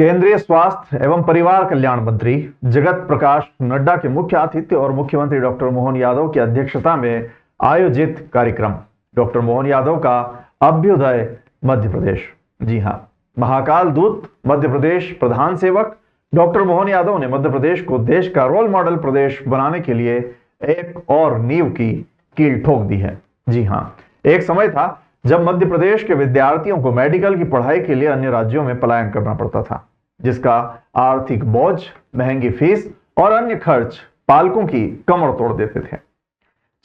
केंद्रीय स्वास्थ्य एवं परिवार कल्याण मंत्री जगत प्रकाश नड्डा के मुख्य अतिथि और मुख्यमंत्री डॉक्टर मोहन यादव की अध्यक्षता में आयोजित कार्यक्रम। डॉक्टर मोहन यादव का अभ्युदय मध्य प्रदेश। जी हां, महाकाल दूत मध्य प्रदेश प्रधान सेवक डॉक्टर मोहन यादव ने मध्य प्रदेश को देश का रोल मॉडल प्रदेश बनाने के लिए एक और नींव की कील ठोक दी है। जी हां, एक समय था जब मध्य प्रदेश के विद्यार्थियों को मेडिकल की पढ़ाई के लिए अन्य राज्यों में पलायन करना पड़ता था, जिसका आर्थिक बोझ, महंगी फीस और अन्य खर्च पालकों की कमर तोड़ देते थे।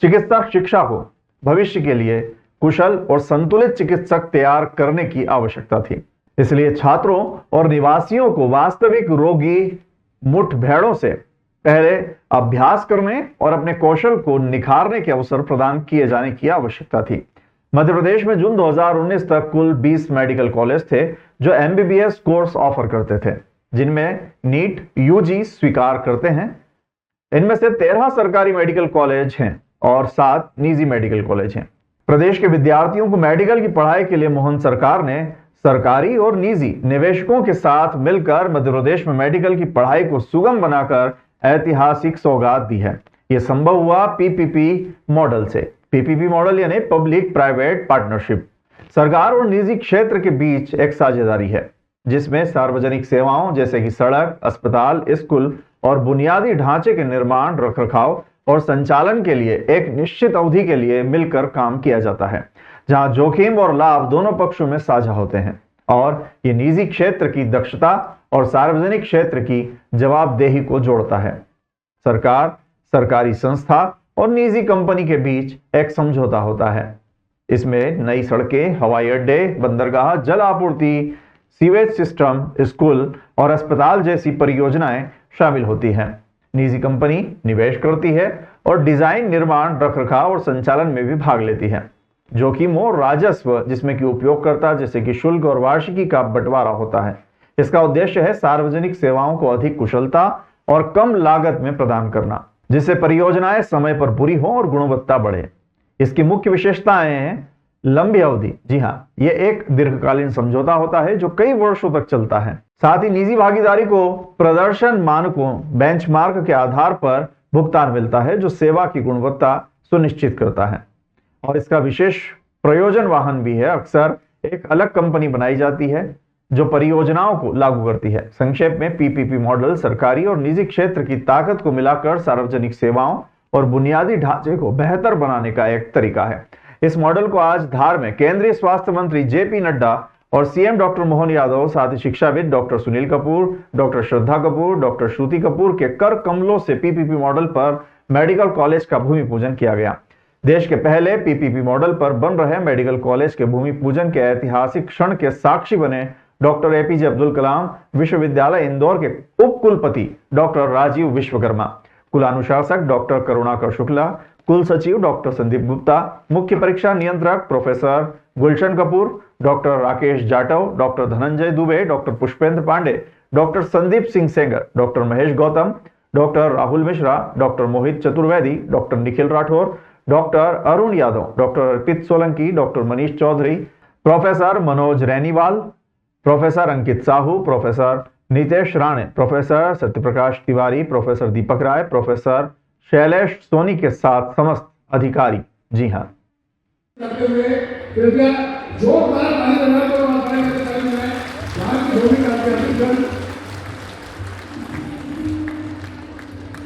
चिकित्सा शिक्षा को भविष्य के लिए कुशल और संतुलित चिकित्सक तैयार करने की आवश्यकता थी। इसलिए छात्रों और निवासियों को वास्तविक रोगी मुठभेड़ों से पहले अभ्यास करने और अपने कौशल को निखारने के अवसर प्रदान किए जाने की आवश्यकता थी। मध्य प्रदेश में जून 2019 तक कुल 20 मेडिकल कॉलेज थे जो एमबीबीएस कोर्स ऑफर करते थे, जिनमें नीट यूजी स्वीकार करते हैं। इनमें से 13 सरकारी मेडिकल कॉलेज हैं और 7 निजी मेडिकल कॉलेज हैं। प्रदेश के विद्यार्थियों को मेडिकल की पढ़ाई के लिए मोहन सरकार ने सरकारी और निजी निवेशकों के साथ मिलकर मध्य प्रदेश में मेडिकल की पढ़ाई को सुगम बनाकर ऐतिहासिक सौगात दी है। यह संभव हुआ पीपीपी मॉडल से। पीपीपी मॉडल यानी पब्लिक प्राइवेट पार्टनरशिप। सरकार और निजी क्षेत्र के बीच एक साझेदारी है जिसमें सार्वजनिक सेवाओं जैसे कि सड़क, अस्पताल, स्कूल और बुनियादी ढांचे के निर्माण, रखरखाव और संचालन के लिए एक निश्चित अवधि के लिए मिलकर काम किया जाता है, जहां जोखिम और लाभ दोनों पक्षों में साझा होते हैं। और ये निजी क्षेत्र की दक्षता और सार्वजनिक क्षेत्र की जवाबदेही को जोड़ता है। सरकार, सरकारी संस्था और निजी कंपनी के बीच एक समझौता होता है। इसमें नई सड़कें, हवाई अड्डे, बंदरगाह, जल आपूर्ति, सीवेज सिस्टम, स्कूल और अस्पताल जैसी परियोजनाएं शामिल होती हैं। निजी कंपनी निवेश करती है और डिजाइन, निर्माण, रखरखाव और संचालन में भी भाग लेती है। जोखिम और राजस्व, जिसमें कि उपयोगकर्ता जैसे कि शुल्क और वार्षिकी का बंटवारा होता है। इसका उद्देश्य है सार्वजनिक सेवाओं को अधिक कुशलता और कम लागत में प्रदान करना, जिससे परियोजनाएं समय पर पूरी हो और गुणवत्ता बढ़े। इसकी मुख्य विशेषताएं हैं लंबी अवधि। जी हां, यह एक दीर्घकालीन समझौता होता है जो कई वर्षों तक चलता है। साथ ही निजी भागीदारी को प्रदर्शन मानकों, बेंचमार्क के आधार पर भुगतान मिलता है जो सेवा की गुणवत्ता सुनिश्चित करता है। और इसका विशेष प्रयोजन वाहन भी है। अक्सर एक अलग कंपनी बनाई जाती है जो परियोजनाओं को लागू करती है। संक्षेप में पीपीपी मॉडल सरकारी और निजी क्षेत्र की ताकत को मिलाकर सार्वजनिक सेवाओं और बुनियादी ढांचे को बेहतर बनाने का एक तरीका है। इस मॉडल को आज धार में केंद्रीय स्वास्थ्य मंत्री जेपी नड्डा और सीएम डॉक्टर मोहन यादव, साथ ही शिक्षाविद doctor Sunil Kapoor, doctor Shraddha Kapoor, doctor श्रुति कपूर के कर कमलों से पीपीपी मॉडल पर मेडिकल कॉलेज का भूमि पूजन किया गया। देश के पहले पीपीपी मॉडल पर बन रहे मेडिकल कॉलेज के भूमि पूजन के ऐतिहासिक क्षण के साक्षी बने डॉक्टर एपीजे अब्दुल कलाम विश्वविद्यालय इंदौर के उप कुलपति डॉक्टर राजीव विश्वकर्मा, कुलानुशासक डॉक्टर करुणाकर शुक्ला, कुल सचिव डॉक्टर संदीप गुप्ता, मुख्य परीक्षा नियंत्रक professor Gulshan Kapoor, doctor Rakesh Jatav, doctor Dhananjay Dubey, doctor Pushpendra Pandey, doctor Sandeep Singh Sengar, doctor Mahesh Gautam, doctor Rahul Mishra, doctor Mohit Chaturvedi, doctor Nikhil Rathore, doctor Arun Yadav, doctor Arpit Solanki, doctor Manish Chaudhary, professor Manoj Rainiwal, professor Ankit Sahu, professor Nitesh Rane, professor Satyaprakash Tiwari, professor Deepak Rai, professor Shailesh Soni के साथ समस्त अधिकारी। जी हाँ,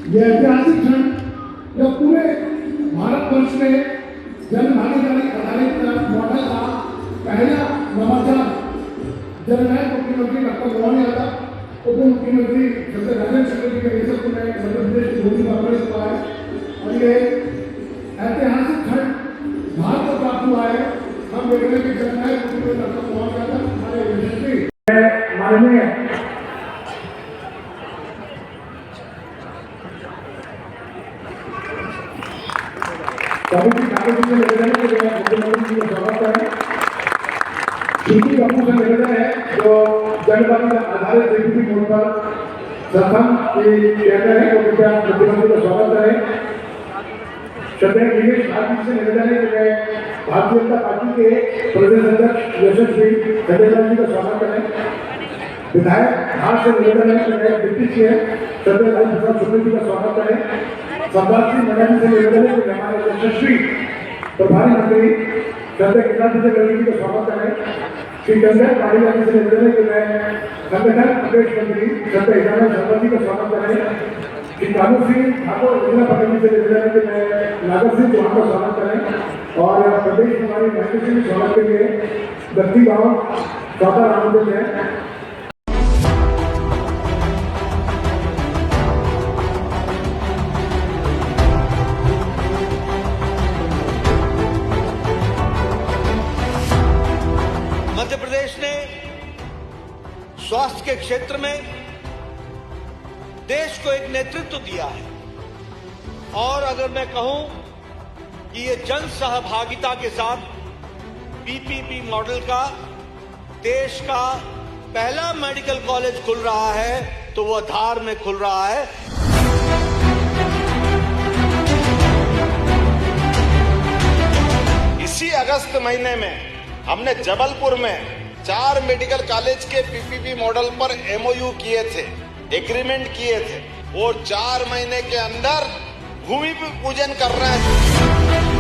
यह ऐतिहासिक क्षण जब पूरे भारतवर्ष में जन भागीदारी आधारित मॉडल का पहला नवाचार जननायक मुख्यमंत्री डॉक्टर मोहन यादव, उप मुख्यमंत्री डॉक्टर राजेंद्र शुक्ल जी के नेतृत्व में मध्य प्रदेश की भूमि पर अर्पित हुआ है। और ये ऐतिहासिक क्षण भारत को प्राप्त हुआ है। हम देख रहे हैं कि जननायक मुख्यमंत्री डॉक्टर मोहन यादव हमारे यशस्वी माननीय ठाकुर जी से निवेदन के लिए मुख्यमंत्री जी का स्वागत है। श्रुति कपूर से निवेदन है जो जनभागीदारी आधारित पीपीपी मोड पर प्रथम कहते हैं तो कृपया मुख्यमंत्री का स्वागत करें। श्रद्धेय निवेश ठाकुर से निवेदन है कि भारतीय जनता पार्टी के प्रदेश अध्यक्ष यशस्वी खंडेलवाल जी का स्वागत करें। विधायक हाथ से निवेदन है कि मैं डिप्टी चेयर श्रद्धेय भाई प्रसाद शुक्ल जी का स्वागत करें। सरदार सिंह मैडम से निवेदन है कि हमारे यशस्वी प्रभारी मंत्री श्रद्धेय किसान जी का स्वागत करें। श्री चंद्र पारिया जी से निवेदन है कि मैं संगठन प्रदेश मंत्री श्रद्धेय हिरानंद शर्मा जी का स्वागत करें। श्री कानू सिंह ठाकुर जिला पटेल जी से निवेदन है कि मैं नागर सिंह चौहान का स्वागत करें और प्रदेश कुमारी महेंद्र सिंह स्वागत के लिए दत्ती गांव चौथा रामदेव है। मध्य प्रदेश ने स्वास्थ्य के क्षेत्र में देश को एक नेतृत्व दिया है और अगर मैं कहूं कि ये जन सहभागिता के साथ पीपीपी मॉडल का देश का पहला मेडिकल कॉलेज खुल रहा है तो वो धार में खुल रहा है। इसी अगस्त महीने में हमने जबलपुर में 4 मेडिकल कॉलेज के पीपीपी मॉडल पर एमओयू किए थे, एग्रीमेंट किए थे और 4 महीने के अंदर भूमि पूजन कर रहे हैं।